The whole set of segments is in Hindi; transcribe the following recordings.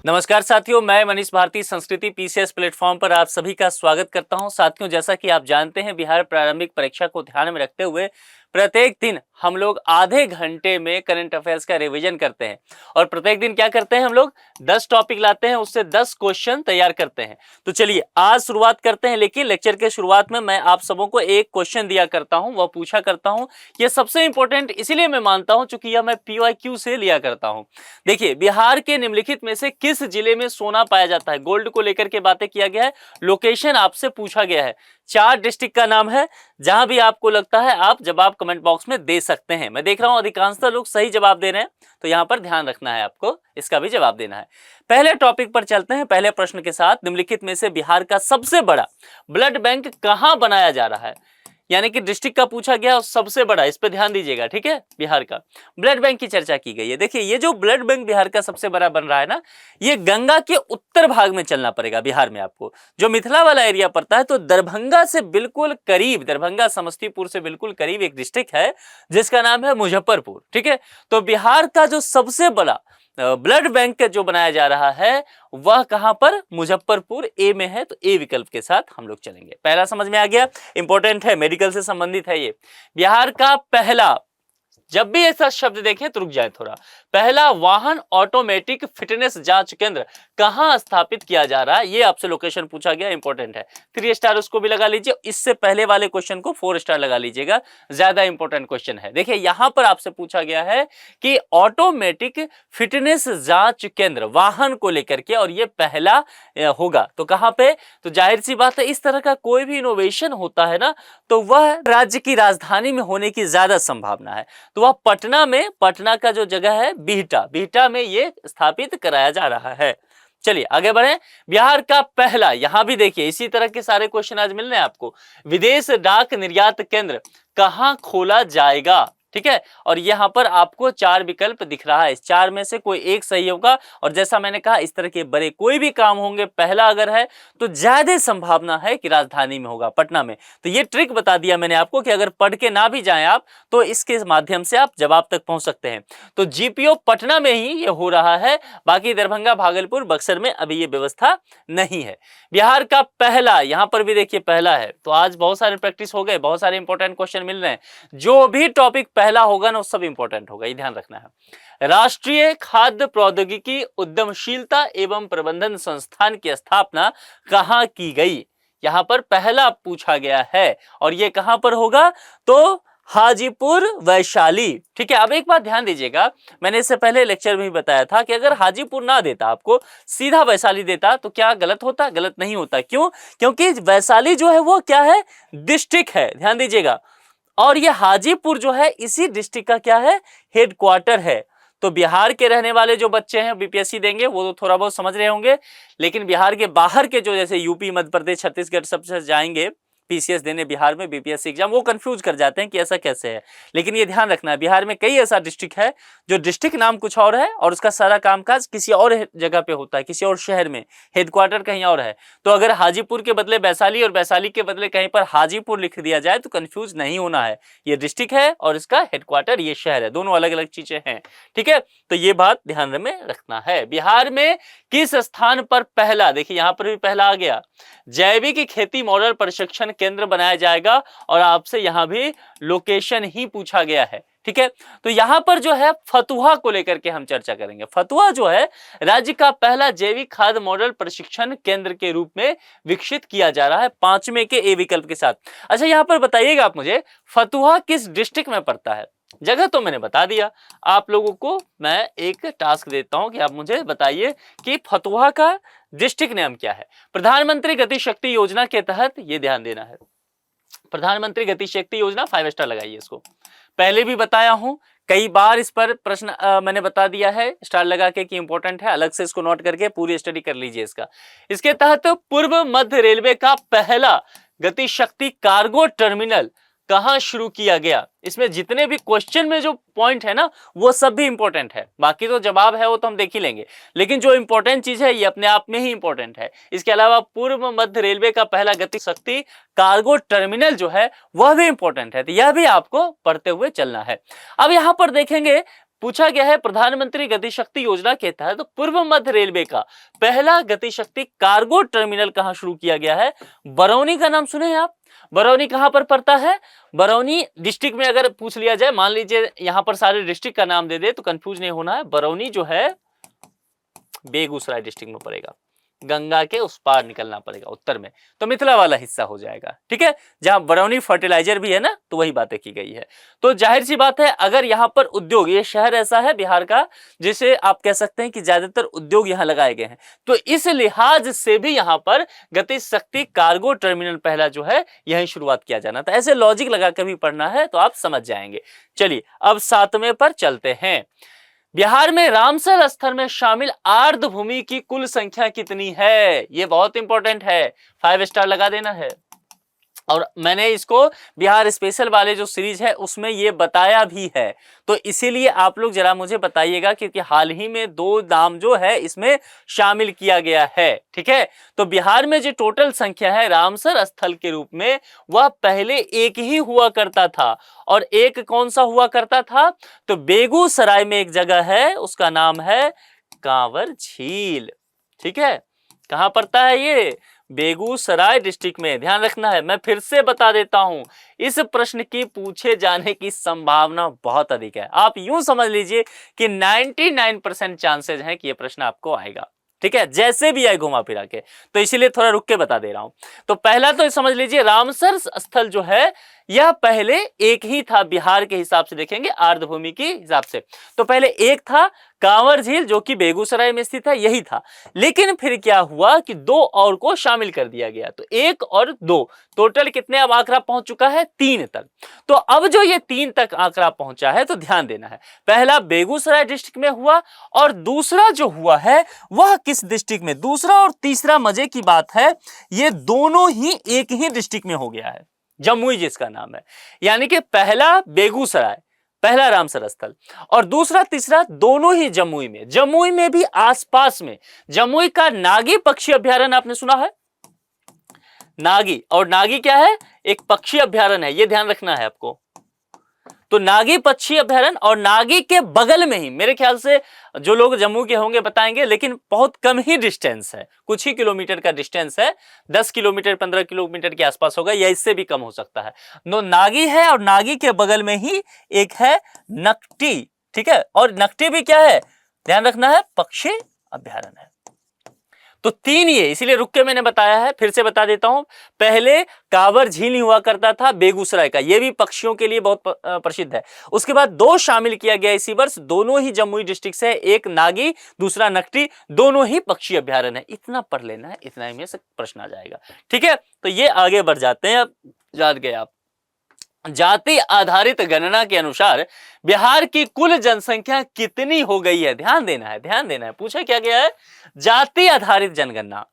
नमस्कार साथियों, मैं मनीष भारती संस्कृति पीसीएस प्लेटफॉर्म पर आप सभी का स्वागत करता हूं। साथियों, जैसा कि आप जानते हैं, बिहार प्रारंभिक परीक्षा को ध्यान में रखते हुए प्रत्येक दिन हम लोग आधे घंटे में करंट अफेयर्स का रिवीजन करते हैं और प्रत्येक दिन क्या करते हैं, हम लोग 10 टॉपिक लाते हैं, उससे 10 क्वेश्चन तैयार करते हैं। तो चलिए आज शुरुआत करते हैं। लेकिन लेक्चर के शुरुआत में मैं आप सबों को एक क्वेश्चन दिया करता हूं, वह पूछा करता हूं। यह सबसे इंपॉर्टेंट इसलिए मैं मानता हूं चूंकि यह मैं PYQ से लिया करता हूं। देखिए, बिहार के निम्नलिखित में से किस जिले में सोना पाया जाता है? गोल्ड को लेकर के बातें किया गया है, लोकेशन आपसे पूछा गया है। 4 डिस्ट्रिक्ट का नाम है। जहां भी आपको लगता है आप जवाब कमेंट बॉक्स में दे सकते हैं। मैं देख रहा हूं अधिकांशतः लोग सही जवाब दे रहे हैं, तो यहां पर ध्यान रखना है, आपको इसका भी जवाब देना है। पहले टॉपिक पर चलते हैं, पहले प्रश्न के साथ। निम्नलिखित में से बिहार का सबसे बड़ा ब्लड बैंक कहां बनाया जा रहा है? यानी कि डिस्ट्रिक्ट का पूछा गया और सबसे बड़ा, इस पे ध्यान दीजिएगा, ठीक है। बिहार का ब्लड बैंक की चर्चा की गई है। देखिए, ये जो ब्लड बैंक बिहार का सबसे बड़ा बन रहा है ना, ये गंगा के उत्तर भाग में चलना पड़ेगा बिहार में आपको। जो मिथिला वाला एरिया पड़ता है, तो दरभंगा से बिल्कुल करीब, दरभंगा समस्तीपुर से बिल्कुल करीब एक डिस्ट्रिक्ट है जिसका नाम है मुजफ्फरपुर, ठीक है। तो बिहार का जो सबसे बड़ा ब्लड बैंक जो बनाया जा रहा है वह कहां पर? मुजफ्फरपुर ए में है। तो ए विकल्प के साथ हम लोग चलेंगे। पहला समझ में आ गया, इंपॉर्टेंट है, मेडिकल से संबंधित है ये। बिहार का पहला, जब भी ऐसा शब्द देखें तो रुक जाए थोड़ा, पहला वाहन ऑटोमेटिक फिटनेस जांच केंद्र कहां स्थापित किया जा रहा है? ये आपसे लोकेशन पूछा गया, इंपॉर्टेंट है। 3 स्टार उसको भी लगा लीजिए। इससे पहले वाले क्वेश्चन को 4 स्टार लगा लीजिएगा, ज्यादा इंपॉर्टेंट क्वेश्चन है। देखिए, यहां पर आपसे पूछा गया है कि ऑटोमेटिक फिटनेस जांच केंद्र वाहन को लेकर के, और ये पहला होगा। तो कहां पे? तो जाहिर सी बात है, इस तरह का कोई भी इनोवेशन होता है ना, तो वह राज्य की राजधानी में होने की ज्यादा संभावना है। तो वह पटना में, पटना का जो जगह है बिहटा में ये स्थापित कराया जा रहा है। चलिए आगे बढ़े। बिहार का पहला, यहां भी देखिए इसी तरह के सारे क्वेश्चन आज मिल रहे हैं आपको। विदेश डाक निर्यात केंद्र कहां खोला जाएगा? ठीक है, और यहां पर आपको 4 विकल्प दिख रहा है। इस 4 में से कोई एक सही होगा। और जैसा मैंने कहा, इस तरह के बड़े कोई भी काम होंगे, पहला अगर है तो ज्यादा संभावना है कि राजधानी में होगा, पटना में। तो ये ट्रिक बता दिया मैंने आपको कि अगर पढ़ के ना भी जाएं आप, तो इसके माध्यम से आप जवाब तक पहुंच सकते हैं। तो GPO पटना में ही ये हो रहा है, बाकी दरभंगा, भागलपुर, बक्सर में अभी ये व्यवस्था नहीं है। बिहार का पहला, यहां पर भी देखिए पहला है। तो आज बहुत सारे प्रैक्टिस हो गए, बहुत सारे इंपॉर्टेंट क्वेश्चन मिल रहे हैं। जो भी टॉपिक पहला होगा ना, वो सब इंपॉर्टेंट होगा, ये ध्यान रखना है। राष्ट्रीय खाद्य प्रौद्योगिकी उद्यमशीलता एवं प्रबंधन संस्थान की स्थापना कहां की गई? यहां पर पहला पूछा गया है, और ये कहां पर होगा? तो हाजीपुर वैशाली, ठीक है। अब एक बात ध्यान दीजिएगा, मैंने इससे पहले लेक्चर में भी बताया था कि अगर हाजीपुर ना देता, आपको सीधा वैशाली देता, तो क्या गलत होता? गलत नहीं होता। क्यों? क्योंकि वैशाली जो है वो क्या है? डिस्ट्रिक्ट है, ध्यान दीजिएगा। और ये हाजीपुर जो है इसी डिस्ट्रिक्ट का क्या है? हेडक्वार्टर है। तो बिहार के रहने वाले जो बच्चे हैं BPSC देंगे वो तो थोड़ा बहुत समझ रहे होंगे, लेकिन बिहार के बाहर के जो जैसे यूपी, मध्य प्रदेश, छत्तीसगढ़ सबसे जाएंगे PCS देने बिहार में BPSC एग्जाम, वो कंफ्यूज कर जाते हैं कि ऐसा कैसे है। लेकिन ये ध्यान रखना है, बिहार में कई ऐसा डिस्ट्रिक्ट है जो डिस्ट्रिक्ट नाम कुछ और है और उसका सारा कामकाज किसी और जगह पे होता है, किसी और शहर में, हेडक्वार्टर कहीं और है। तो अगर हाजीपुर के बदले वैशाली और वैशाली के बदले कहीं पर हाजीपुर लिख दिया जाए तो कंफ्यूज नहीं होना है। ये डिस्ट्रिक्ट है और इसका हेडक्वार्टर ये शहर है, दोनों अलग अलग चीजें हैं, ठीक है। तो ये बात ध्यान में रखना है। बिहार में किस स्थान पर पहला, देखिए यहां पर भी पहला आ गया, जैविक खेती मॉडल प्रशिक्षण केंद्र बनाया जाएगा, और आपसे यहां भी लोकेशन ही पूछा गया है, ठीक है। तो यहां पर जो है फतुहा को लेकर के हम चर्चा करेंगे। फतुहा जो है राज्य का पहला जैविक खाद्य मॉडल प्रशिक्षण केंद्र के रूप में विकसित किया जा रहा है, 5वें के ए विकल्प के साथ। अच्छा, यहां पर बताइएगा आप मुझे, फतुहा किस डिस्ट्रिक्ट में पड़ता है? जगह तो मैंने बता दिया। आप लोगों को मैं एक टास्क देता हूं कि आप मुझे बताइए कि फतुहा का डिस्ट्रिक्ट नेम क्या है। प्रधानमंत्री गति शक्ति योजना के तहत, ये ध्यान देना है, प्रधानमंत्री गति शक्ति योजना, 5 स्टार लगाइए इसको। पहले भी बताया हूं, कई बार इस पर प्रश्न मैंने बता दिया है स्टार लगा के कि इंपॉर्टेंट है, अलग से इसको नोट करके पूरी स्टडी कर लीजिए इसका। इसके तहत पूर्व मध्य रेलवे का पहला गति शक्ति कार्गो टर्मिनल कहां शुरू किया गया? इसमें जितने भी क्वेश्चन में जो पॉइंट है ना, वो सब भी इंपॉर्टेंट है। बाकी तो जवाब है वो तो हम देख ही लेंगे, लेकिन जो इंपॉर्टेंट चीज है ये अपने आप में ही इंपॉर्टेंट है। इसके अलावा पूर्व मध्य रेलवे का पहला गति शक्ति कार्गो टर्मिनल जो है वह भी इंपॉर्टेंट है, तो यह भी आपको पढ़ते हुए चलना है। अब यहां पर देखेंगे पूछा गया है प्रधानमंत्री गति शक्ति योजना के तहत पूर्व मध्य रेलवे का पहला गति शक्ति कार्गो टर्मिनल कहां शुरू किया गया है? बरौनी का नाम सुने हैं आप? बरौनी कहां पर पड़ता है? बरौनी डिस्ट्रिक्ट में अगर पूछ लिया जाए, मान लीजिए यहां पर सारे डिस्ट्रिक्ट का नाम दे दे तो कंफ्यूज नहीं होना है। बरौनी जो है बेगूसराय डिस्ट्रिक्ट में पड़ेगा, गंगा के उस पार निकलना पड़ेगा उत्तर में, तो मिथिला वाला हिस्सा हो जाएगा। ठीक है, जहां बरौनी फर्टिलाइजर भी है ना, तो वही बातें की गई है। तो जाहिर सी बात है, अगर यहां पर उद्योग, ये शहर ऐसा है बिहार का जिसे आप कह सकते हैं कि ज्यादातर उद्योग यहां लगाए गए हैं, तो इस लिहाज से भी यहां पर गति शक्ति कार्गो टर्मिनल पहला जो है यही शुरुआत किया जाना था। ऐसे लॉजिक लगा कर भी पढ़ना है तो आप समझ जाएंगे। चलिए अब 7वें पर चलते हैं। बिहार में रामसर स्थल में शामिल आर्द्र भूमि की कुल संख्या कितनी है? ये बहुत इंपॉर्टेंट है, 5 स्टार लगा देना है। और मैंने इसको बिहार स्पेशल वाले जो सीरीज है उसमें ये बताया भी है, तो इसीलिए आप लोग जरा मुझे बताइएगा, क्योंकि हाल ही में 2 नाम जो है इसमें शामिल किया गया है। ठीक है, तो बिहार में जो टोटल संख्या है रामसर स्थल के रूप में, वह पहले एक ही हुआ करता था। और एक कौन सा हुआ करता था? तो बेगूसराय में एक जगह है, उसका नाम है कांवर झील। ठीक है, कहां पड़ता है ये? बेगूसराय डिस्ट्रिक्ट में। ध्यान रखना है, मैं फिर से बता देता हूं, इस प्रश्न की पूछे जाने की संभावना बहुत अधिक है। आप यूं समझ लीजिए कि 99% चांसेस हैं कि यह प्रश्न आपको आएगा। ठीक है, जैसे भी आए घुमा फिरा के, तो इसीलिए थोड़ा रुक के बता दे रहा हूं। तो पहला तो समझ लीजिए रामसर स्थल जो है यह पहले एक ही था। बिहार के हिसाब से देखेंगे, आर्द्र भूमि के हिसाब से, तो पहले एक था कांवर झील जो कि बेगूसराय में स्थित है, यही था। लेकिन फिर क्या हुआ कि 2 और को शामिल कर दिया गया, तो 1 और 2 टोटल कितने अब आंकड़ा पहुंच चुका है? 3 तक। तो अब जो ये 3 तक आंकड़ा पहुंचा है, तो ध्यान देना है, पहला बेगूसराय डिस्ट्रिक्ट में हुआ और दूसरा जो हुआ है वह किस डिस्ट्रिक्ट में? दूसरा और तीसरा मजे की बात है, ये दोनों ही एक ही डिस्ट्रिक्ट में हो गया है, जमुई जिसका नाम है। यानी कि पहला बेगूसराय, पहला रामसर स्थल, और दूसरा तीसरा दोनों ही जमुई में। जमुई में भी आसपास में जमुई का नागी पक्षी अभ्यारण्य आपने सुना है? नागी, और नागी क्या है? एक पक्षी अभ्यारण्य है, यह ध्यान रखना है आपको। तो नागी पक्षी अभ्यारण्य, और नागी के बगल में ही, मेरे ख्याल से जो लोग जम्मू के होंगे बताएंगे, लेकिन बहुत कम ही डिस्टेंस है, कुछ ही किलोमीटर का डिस्टेंस है, 10 किलोमीटर 15 किलोमीटर के आसपास होगा, या इससे भी कम हो सकता है। नो नागी है, और नागी के बगल में ही एक है नकटी। ठीक है, और नकटी भी क्या है? ध्यान रखना है, पक्षी अभ्यारण्य है। तो 3 ये, इसीलिए रुक के मैंने बताया है, फिर से बता देता हूं। पहले कांवर झील ही हुआ करता था बेगूसराय का, यह भी पक्षियों के लिए बहुत प्रसिद्ध है। उसके बाद 2 शामिल किया गया इसी वर्ष, दोनों ही जमुई डिस्ट्रिक्ट से, एक नागी दूसरा नकटी, दोनों ही पक्षी अभ्यारण्य है। इतना पढ़ लेना है, इतना ही में से प्रश्न आ जाएगा। ठीक है, तो ये आगे बढ़ जाते हैं। अब जान गए आप, जाति आधारित गणना के अनुसार बिहार की कुल जनसंख्या कितनी हो गई है? ध्यान देना है, ध्यान देना है। पूछा क्या गया है? जाति आधारित जनगणना।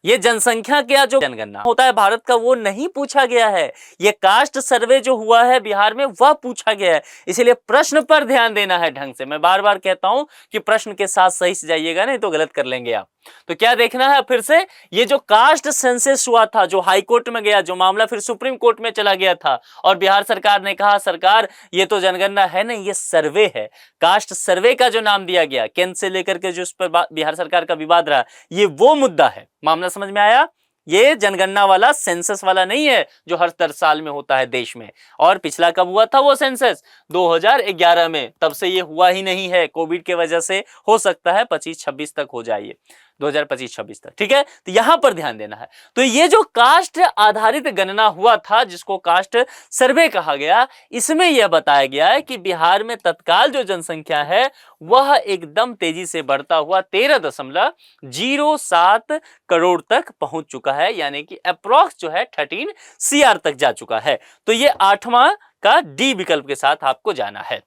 ये जनसंख्या क्या जो जनगणना होता है भारत का, वो नहीं पूछा गया है। ये कास्ट सर्वे जो हुआ है बिहार में, वह पूछा गया है। इसलिए प्रश्न पर ध्यान देना है ढंग से। मैं बार बार कहता हूं कि प्रश्न के साथ सही से जाइएगा, नहीं तो गलत कर लेंगे आप। तो क्या देखना है फिर से? ये जो कास्ट सेंसस हुआ था, जो हाई कोर्ट में गया, जो मामला फिर सुप्रीम कोर्ट में चला गया था, और बिहार सरकार ने कहा सरकार ये तो जनगणना है नहीं, ये सर्वे है। कास्ट सर्वे का जो नाम दिया गया, केंद्र से लेकर के जो इस पर बिहार सरकार का विवाद रहा, ये वो मुद्दा है। मामला समझ में आया? ये जनगणना वाला सेंसस वाला नहीं है जो हर 10 साल में होता है देश में। और पिछला कब हुआ था वो सेंसस? 2011 में। तब से ये हुआ ही नहीं है, कोविड के वजह से। हो सकता है 25-26 तक हो जाए, 2025-26 तक। ठीक है, तो यहां पर ध्यान देना है। तो ये जो कास्ट आधारित गणना हुआ था, जिसको कास्ट सर्वे कहा गया, इसमें यह बताया गया है कि बिहार में तत्काल जो जनसंख्या है वह एकदम तेजी से बढ़ता हुआ 13.07 करोड़ तक पहुंच चुका है, यानी कि अप्रॉक्स जो है 13 CR तक जा चुका है। तो ये 8वां का डी विकल्प के साथ आपको जाना है।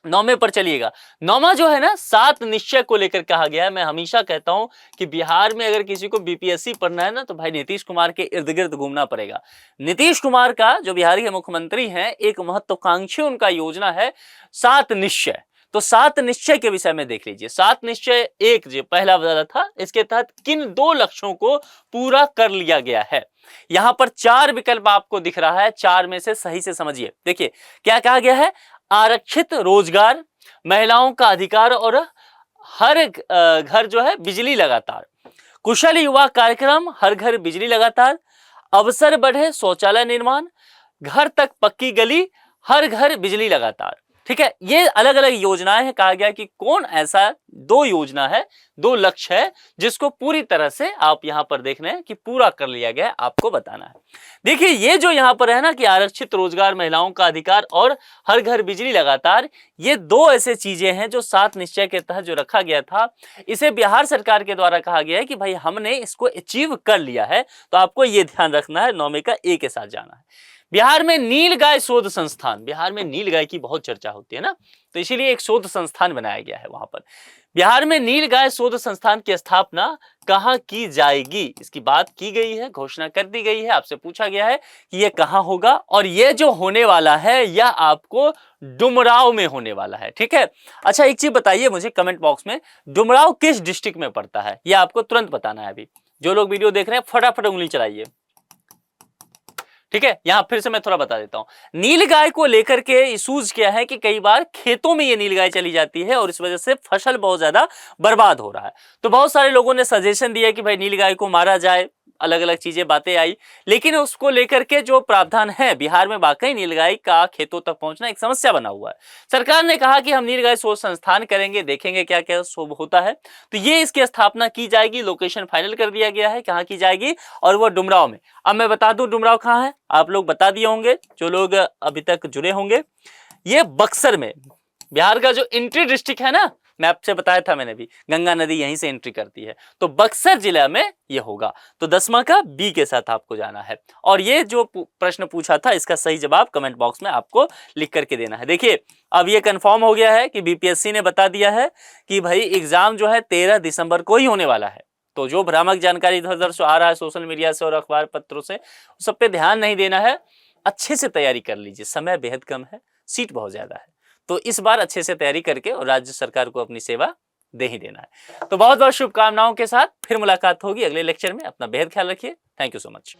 9वें पर चलिएगा। 9वां जो है ना, 7 निश्चय को लेकर कहा गया है। मैं हमेशा कहता हूं कि बिहार में अगर किसी को बीपीएससी पढ़ना है ना, तो भाई नीतीश कुमार के इर्द गिर्द घूमना पड़ेगा। नीतीश कुमार का, जो बिहार के मुख्यमंत्री हैं, एक महत्वाकांक्षी उनका योजना है 7 निश्चय। तो 7 निश्चय के विषय में देख लीजिए। 7 निश्चय एक जो पहला वाला था, इसके तहत किन 2 लक्ष्यों को पूरा कर लिया गया है? यहां पर 4 विकल्प आपको दिख रहा है, 4 में से सही से समझिए। देखिए क्या कहा गया है? आरक्षित रोजगार, महिलाओं का अधिकार और हर घर जो है बिजली लगातार, कुशल युवा कार्यक्रम, हर घर बिजली लगातार, अवसर बढ़े शौचालय निर्माण, घर तक पक्की गली, हर घर बिजली लगातार। ठीक है, ये अलग अलग योजनाएं हैं। कहा गया कि कौन ऐसा 2 योजना है, 2 लक्ष्य है जिसको पूरी तरह से आप यहां पर देख रहे हैं कि पूरा कर लिया गया है, आपको बताना है। देखिए ये जो यहां पर है ना कि आरक्षित रोजगार, महिलाओं का अधिकार और हर घर बिजली लगातार, ये 2 ऐसे चीजें हैं जो 7 निश्चय के तहत जो रखा गया था, इसे बिहार सरकार के द्वारा कहा गया है कि भाई हमने इसको अचीव कर लिया है। तो आपको ये ध्यान रखना है, 9 में का ए के साथ जाना है। बिहार में नीलगाय शोध संस्थान, बिहार में नीलगाय की बहुत चर्चा होती है ना, तो इसीलिए एक शोध संस्थान बनाया गया है वहां पर। बिहार में नीलगाय शोध संस्थान की स्थापना कहां की जाएगी, इसकी बात की गई है, घोषणा कर दी गई है। आपसे पूछा गया है कि यह कहां होगा, और यह जो होने वाला है यह आपको डुमराव में होने वाला है। ठीक है, अच्छा एक चीज बताइए मुझे कमेंट बॉक्स में, डुमराव किस डिस्ट्रिक्ट में पड़ता है, यह आपको तुरंत बताना है। अभी जो लोग वीडियो देख रहे हैं फटाफट उंगली चलाइए। ठीक है, यहां फिर से मैं थोड़ा बता देता हूं। नीलगाय को लेकर के इशूज क्या है कि कई बार खेतों में ये नीलगाय चली जाती है और इस वजह से फसल बहुत ज्यादा बर्बाद हो रहा है। तो बहुत सारे लोगों ने सजेशन दिया कि भाई नीलगाय को मारा जाए, अलग अलग चीजें बातें आई, लेकिन उसको लेकर के जो प्रावधान है बिहार में, वाकई नीलगाय का खेतों तक पहुंचना एक समस्या बना हुआ है। सरकार ने कहा कि हम नीलगाय शोध संस्थान करेंगे, देखेंगे क्या क्या शोध होता है। तो ये इसकी स्थापना की जाएगी, लोकेशन फाइनल कर दिया गया है कहाँ की जाएगी, और वो डुमराव में। अब मैं बता दूं डुमराव कहाँ है, आप लोग बता दिए होंगे जो लोग अभी तक जुड़े होंगे। ये बक्सर में, बिहार का जो एंट्री डिस्ट्रिक्ट है ना, मैं आपसे बताया था मैंने भी, गंगा नदी यहीं से एंट्री करती है, तो बक्सर जिला में ये होगा। तो 10वां का बी के साथ आपको जाना है। और ये जो प्रश्न पूछा था इसका सही जवाब कमेंट बॉक्स में आपको लिख करके देना है। देखिए अब ये कंफर्म हो गया है कि बीपीएससी ने बता दिया है कि भाई एग्जाम जो है 13 दिसंबर को ही होने वाला है। तो जो भ्रामक जानकारी इधर उधर से आ रहा है सोशल मीडिया से और अखबार पत्रों से, सब पे ध्यान नहीं देना है। अच्छे से तैयारी कर लीजिए, समय बेहद कम है, सीट बहुत ज्यादा है, तो इस बार अच्छे से तैयारी करके और राज्य सरकार को अपनी सेवा दे ही देना है। तो बहुत बहुत शुभकामनाओं के साथ फिर मुलाकात होगी अगले लेक्चर में। अपना बेहद ख्याल रखिए। Thank you so much.